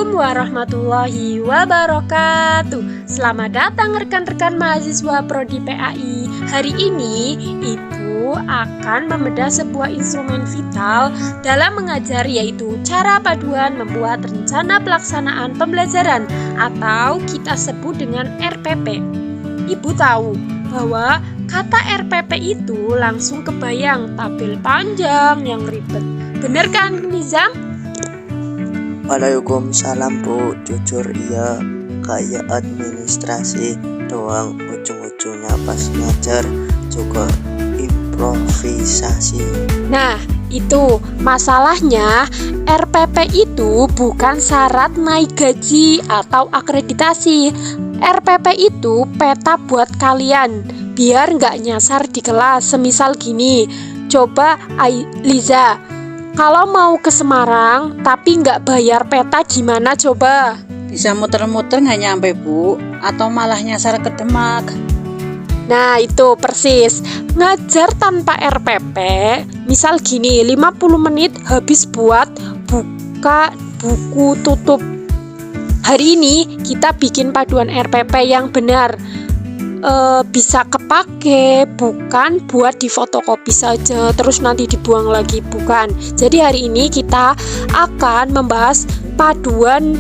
Assalamualaikum warahmatullahi wabarakatuh. Selamat datang rekan-rekan mahasiswa Prodi PAI. Hari ini Ibu akan membedah sebuah instrumen vital dalam mengajar, yaitu cara paduan membuat rencana pelaksanaan pembelajaran atau kita sebut dengan RPP. Ibu tahu bahwa kata RPP itu langsung kebayang tabel panjang yang ribet. Bener kan, Nizam? Waalaikumsalam Bu, jujur iya, kayak administrasi doang, ujung-ujungnya pas ngajar juga improvisasi. Nah, itu masalahnya RPP itu bukan syarat naik gaji atau akreditasi. RPP itu peta buat kalian, biar nggak nyasar di kelas. Semisal gini, coba Liza, kalau mau ke Semarang tapi nggak bayar peta gimana coba? Bisa muter-muter nggak nyampe Bu, atau malah nyasar ke Demak. Nah itu persis, ngajar tanpa RPP, misal gini, 50 menit habis buat buka buku tutup. Hari ini kita bikin paduan RPP yang benar, bisa kepake, bukan buat difotokopi saja terus nanti dibuang lagi, bukan. Jadi hari ini kita akan membahas paduan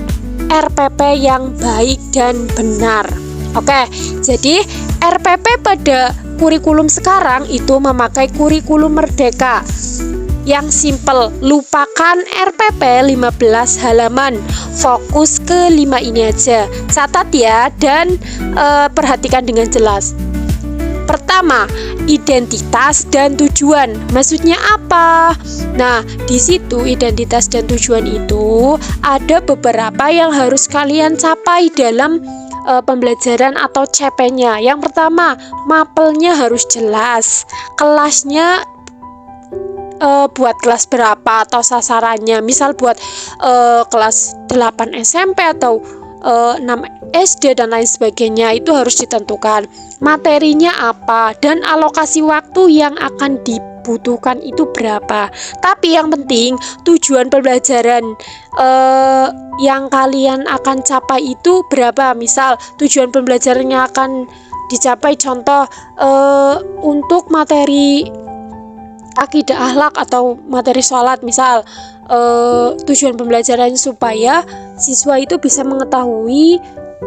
RPP yang baik dan benar. Oke, jadi RPP pada kurikulum sekarang itu memakai kurikulum merdeka yang simple. Lupakan RPP 15 halaman, fokus ke 5 ini aja. Catat ya, dan perhatikan dengan jelas. Pertama, identitas dan tujuan. Maksudnya apa? Nah, di situ identitas dan tujuan itu ada beberapa yang harus kalian capai dalam pembelajaran atau CP-nya. Yang pertama, mapelnya harus jelas. Kelasnya buat kelas berapa atau sasarannya. Misal buat kelas 8 SMP atau 6 SD dan lain sebagainya, itu harus ditentukan. Materinya apa dan alokasi waktu yang akan dibutuhkan itu berapa. Tapi yang penting tujuan pembelajaran yang kalian akan capai itu berapa. Misal tujuan pembelajarannya akan dicapai, contoh untuk materi akidah akhlak atau materi sholat, misal tujuan pembelajaran supaya siswa itu bisa mengetahui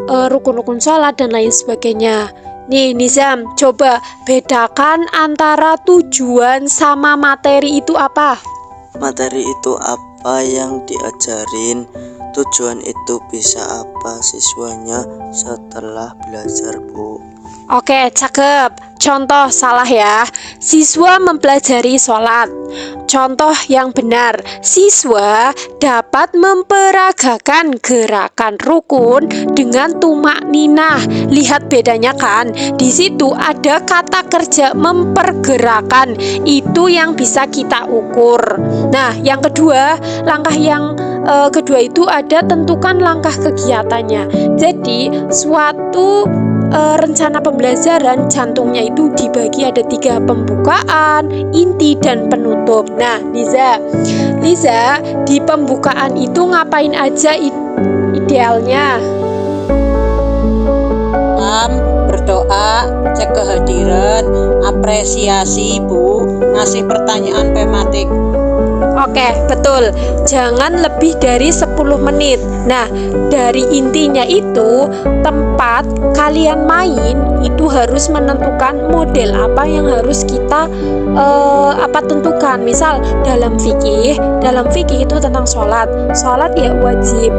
rukun-rukun sholat dan lain sebagainya. Nih Nizam, coba bedakan antara tujuan sama materi itu apa? Materi itu apa yang diajarin, tujuan itu bisa apa siswanya setelah belajar Bu. Oke, cakep. Contoh salah ya, siswa mempelajari sholat. Contoh yang benar, siswa dapat memperagakan gerakan rukun dengan tumak ninah. Lihat bedanya kan? Di situ ada kata kerja mempergerakan, itu yang bisa kita ukur. Nah, yang kedua, langkah yang kedua itu ada tentukan langkah kegiatannya. Jadi suatu rencana pembelajaran jantungnya itu dibagi ada 3, pembukaan, inti, dan penutup. Nah, Liza, di pembukaan itu ngapain aja idealnya? Berdoa, cek kehadiran, apresiasi Bu, ngasih pertanyaan tematik. Oke, betul. Jangan lebih dari 10 menit. Nah, dari intinya itu, tempat kalian main itu harus menentukan model apa yang harus kita tentukan. Misal dalam fikih itu tentang sholat ya wajib.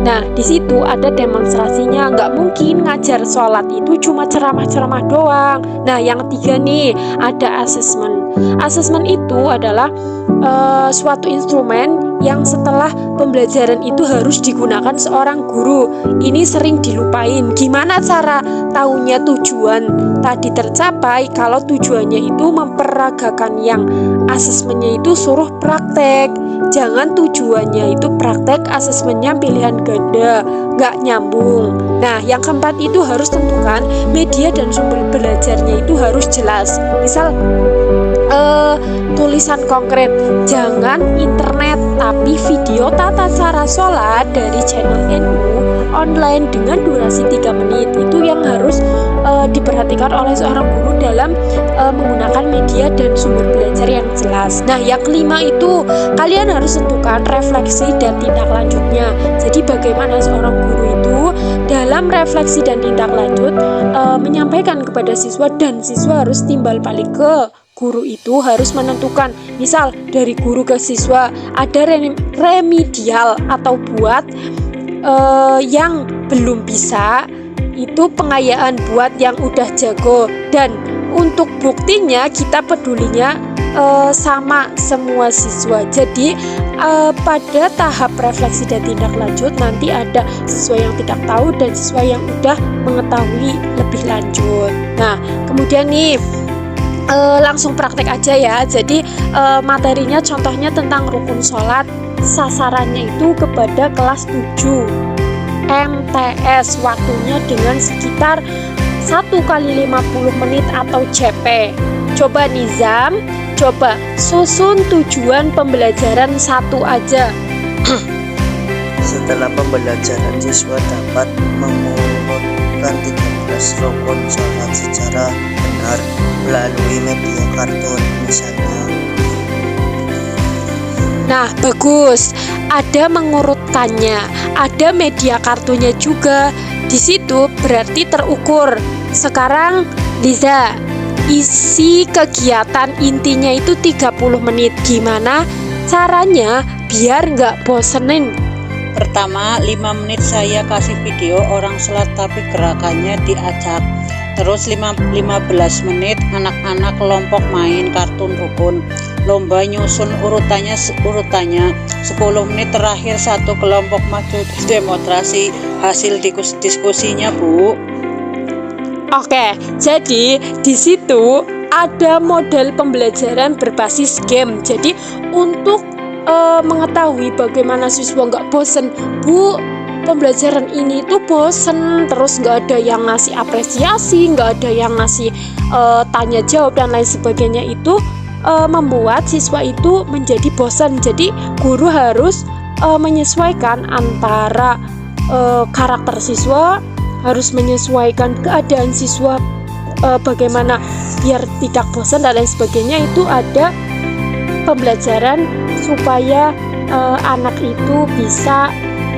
Nah, di situ ada demonstrasinya. Nggak mungkin ngajar sholat itu cuma ceramah-ceramah doang. Nah, yang ketiga nih, ada asesmen. Asesmen itu adalah suatu instrumen yang setelah pembelajaran itu harus digunakan seorang guru. Ini sering dilupain. Gimana cara tahunya tujuan tadi tercapai? Kalau tujuannya itu memperagakan, yang asesmennya itu suruh praktek. Jangan tujuannya itu praktek, asesmennya pilihan ganda, nggak nyambung. Nah, yang keempat itu harus tentukan media dan sumber belajarnya itu harus jelas. Misal tulisan konkret. Jangan internet, tapi video tata cara sholat dari channel NU online dengan durasi 3 menit. Itu yang harus diperhatikan oleh seorang guru dalam menggunakan media dan sumber belajar yang jelas. Nah, yang kelima itu kalian harus tentukan refleksi dan tindak lanjutnya. Jadi bagaimana seorang guru itu dalam refleksi dan tindak lanjut menyampaikan kepada siswa, dan siswa harus timbal balik ke guru itu, harus menentukan misal dari guru ke siswa ada remedial atau buat yang belum bisa, itu pengayaan buat yang udah jago, dan untuk buktinya kita pedulinya sama semua siswa. Jadi pada tahap refleksi dan tindak lanjut nanti ada siswa yang tidak tahu dan siswa yang udah mengetahui lebih lanjut. Nah, kemudian nih langsung praktek aja ya. Jadi materinya contohnya tentang rukun sholat, sasarannya itu kepada kelas 7 MTS, waktunya dengan sekitar 1 kali 50 menit atau CP. Coba Nizam, coba susun tujuan pembelajaran satu aja. Setelah pembelajaran, siswa dapat mengurutkan 13 rukun sholat secara benar melalui media kartun misalnya. Nah, bagus. Ada mengurutkannya, ada media kartunya juga. Di situ berarti terukur. Sekarang Liza, isi kegiatan intinya itu 30 menit. Gimana caranya biar nggak bosenin? Pertama, 5 menit saya kasih video orang sholat tapi gerakannya diacak. Terus 15 menit anak-anak kelompok main kartun rukun. Lomba nyusun urutannya 10 menit terakhir satu kelompok maju demonstrasi hasil diskusinya, Bu. Oke, jadi di situ ada model pembelajaran berbasis game. Jadi untuk mengetahui bagaimana siswa nggak bosen, Bu, pembelajaran ini tuh bosen, terus nggak ada yang ngasih apresiasi, nggak ada yang ngasih tanya jawab dan lain sebagainya, itu membuat siswa itu menjadi bosan. Jadi guru harus menyesuaikan antara karakter siswa, harus menyesuaikan keadaan siswa, bagaimana biar tidak bosan dan lain sebagainya. Itu ada pembelajaran supaya anak itu bisa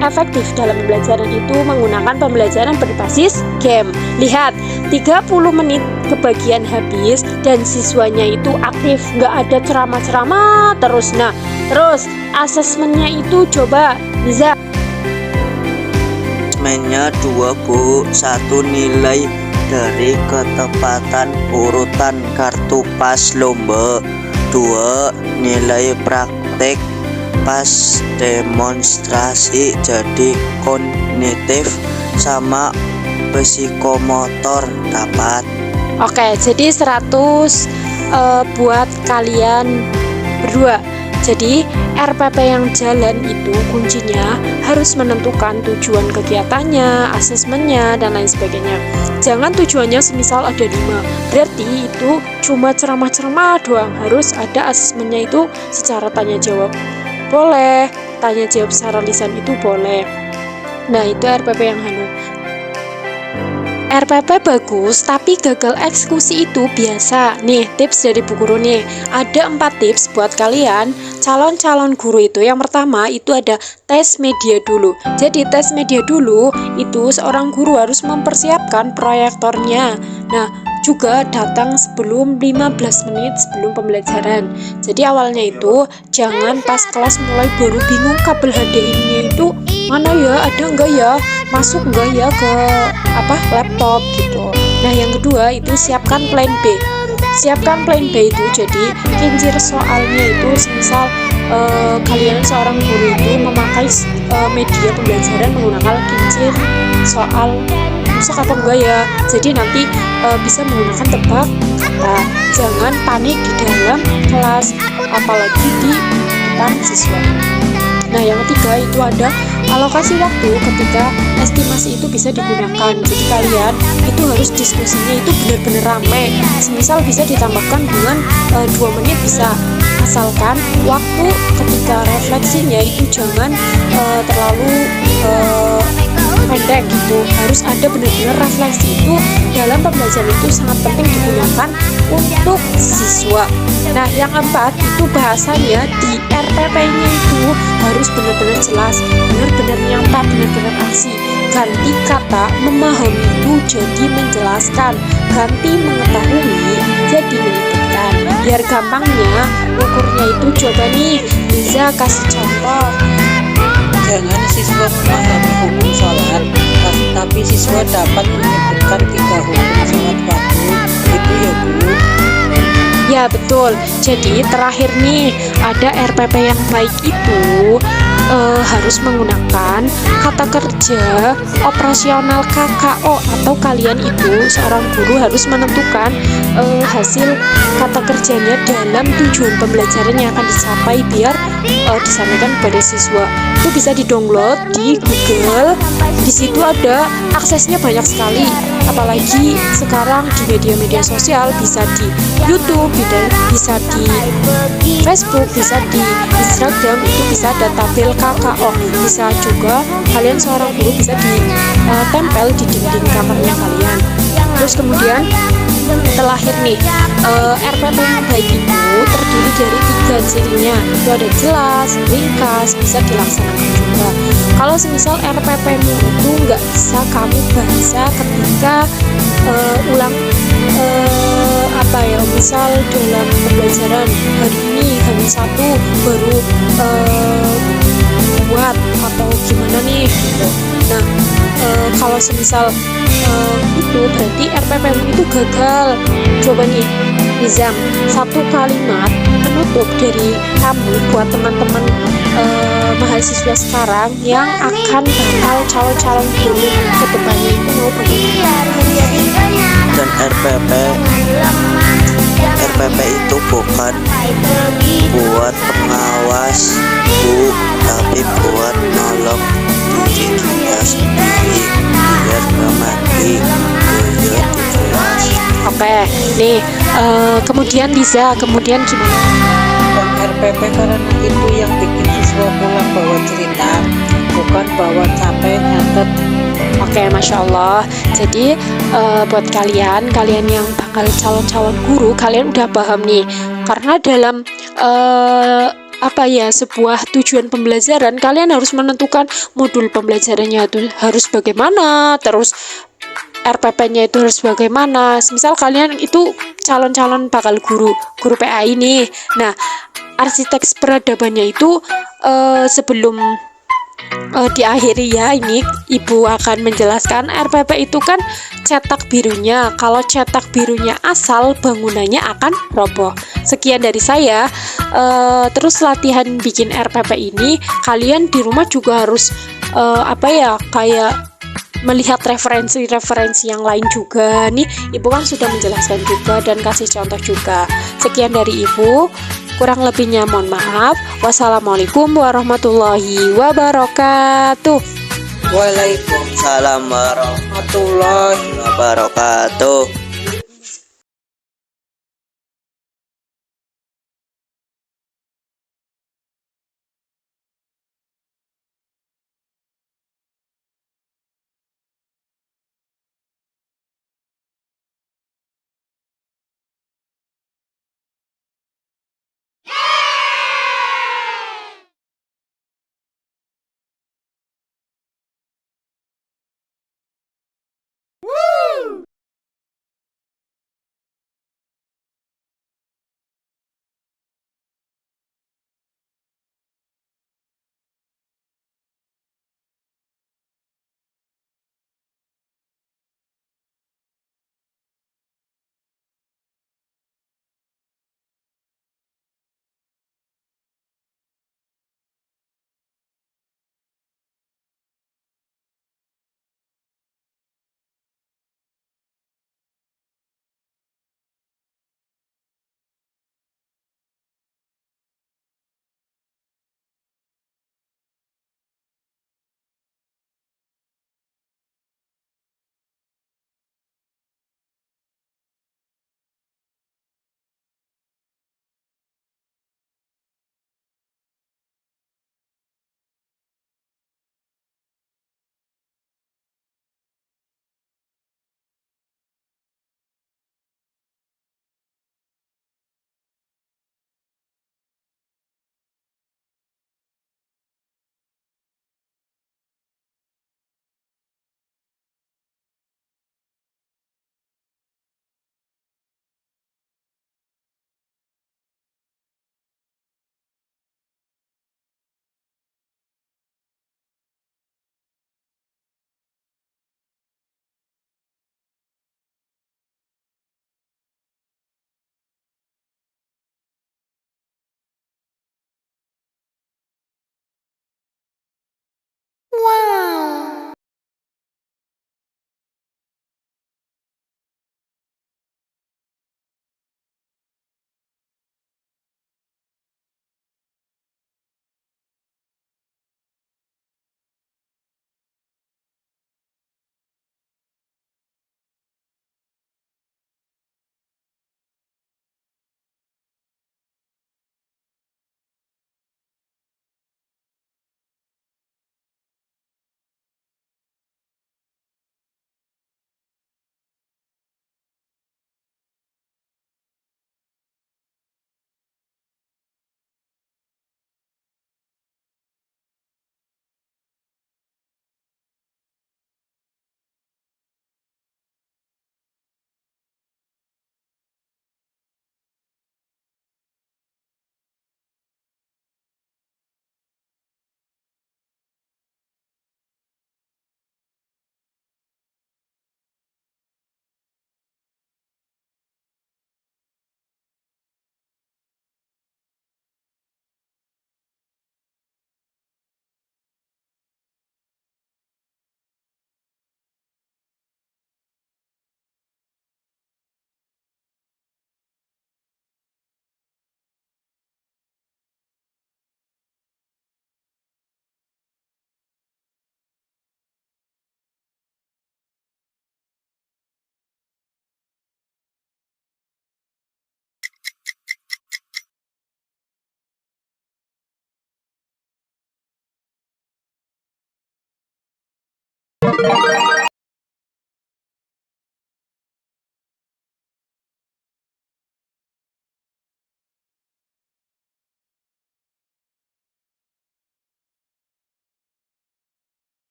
efektif dalam pembelajaran itu menggunakan pembelajaran berbasis game. Lihat, 30 menit kebagian habis dan siswanya itu aktif, nggak ada ceramah-ceramah terus. Nah, terus asesmennya itu coba bisa. Asesmennya 2, Bu. 1 nilai dari ketepatan urutan kartu pas lomba. 2 nilai praktek pas demonstrasi, jadi kognitif sama psikomotor dapat. Oke, jadi 100 buat kalian berdua. Jadi RPP yang jalan itu kuncinya harus menentukan tujuan kegiatannya, asesmennya, dan lain sebagainya. Jangan tujuannya semisal ada 5, berarti itu cuma ceramah-ceramah doang. Harus ada asesmennya itu secara tanya jawab boleh, tanya jawab secara lisan itu boleh. Nah, itu RPP yang RPP bagus, tapi gagal eksekusi itu biasa. Nih, tips dari Bu Guru nih. Ada 4 tips buat kalian calon-calon guru itu. Yang pertama itu ada tes media dulu. Jadi tes media dulu itu seorang guru harus mempersiapkan proyektornya. Nah, juga datang sebelum 15 menit sebelum pembelajaran. Jadi awalnya itu jangan pas kelas mulai baru bingung kabel HDMI-nya itu mana ya, ada enggak ya, masuk enggak ya ke laptop gitu. Nah, yang kedua itu siapkan plan B. Siapkan plan B itu jadi kincir soalnya itu semisal kalian seorang guru itu memakai media pembelajaran menggunakan kincir soal masuk atau enggak ya. Jadi nanti bisa menggunakan tebak kata. Jangan panik di dalam kelas, apalagi di depan siswa. Nah, Nah, yang ketiga itu ada alokasi waktu ketika estimasi itu bisa digunakan. Jadi kalian itu harus diskusinya itu benar-benar ramai. Semisal bisa ditambahkan dengan 2 menit bisa. Asalkan waktu ketika refleksinya itu jangan terlalu pendek gitu. Harus ada benar-benar refleksi itu dalam pembelajaran itu sangat penting digunakan untuk siswa. Nah, yang keempat itu bahasanya di RPP-nya itu harus benar-benar jelas, benar-benar nyata, benar-benar aksi. Ganti kata memahami itu jadi menjelaskan, ganti mengetahui jadi menyebutkan. Biar gampangnya ukurnya itu coba nih, bisa kasih contoh. Jangan siswa memahami hukum sholat, tapi siswa dapat menyebutkan 3 hukum sholat fardu. Itu ya Bu. Ya betul. Jadi terakhir nih ada RPP yang baik itu harus menggunakan kata kerja operasional KKO, atau kalian itu seorang guru harus menentukan hasil kata kerjanya dalam tujuan pembelajaran yang akan dicapai biar disampaikan kepada siswa. Itu bisa di-download di Google. Di situ ada aksesnya banyak sekali. Apalagi sekarang di media-media sosial, bisa di YouTube, bisa di Facebook, bisa di Instagram, itu bisa ada tabel KKO. Bisa juga kalian seorang guru bisa ditempel di dinding kamarnya kalian. Terus kemudian terakhir nih, RPP yang baik itu terdiri dari 3 cirinya. Itu ada jelas, ringkas, bisa dilaksanakan juga. Kalau semisal RPP-mu itu nggak bisa kamu baca ketika ulang misal dalam pembelajaran hari ini hanya 1 baru buat atau gimana nih gitu. Nah, kalau semisal itu berarti RPP-mu itu gagal. Coba nih Nizam, 1 kalimat penutup dari kamu buat teman-teman mahasiswa sekarang yang akan bakal calon-calon guru ke depannya itu mau bagaimana? Dan RPP itu bukan buat pengawas Bu, tapi buat nolong diri kita sendiri biar gak mati. Beliau jelas. Oke, nih kemudian Liza, kemudian gimana? RPP karena itu yang bikin siswa pulang bawa cerita, bukan bawa capek nyatet. Oke, Masya Allah. Jadi buat kalian yang bakal calon-calon guru, kalian udah paham nih. Karena dalam sebuah tujuan pembelajaran, kalian harus menentukan modul pembelajarannya itu harus bagaimana, terus RPP-nya itu harus bagaimana. Misal kalian itu calon-calon bakal guru PA ini. Nah, arsitek peradabannya itu sebelum diakhiri ya, ini Ibu akan menjelaskan RPP itu kan cetak birunya. Kalau cetak birunya asal, bangunannya akan roboh. Sekian dari saya. Terus latihan bikin RPP ini kalian di rumah juga harus kayak melihat referensi yang lain juga. Nih Ibu kan sudah menjelaskan juga dan kasih contoh juga. Sekian dari Ibu, kurang lebihnya mohon maaf. Wassalamualaikum warahmatullahi wabarakatuh. Waalaikumsalam warahmatullahi wabarakatuh.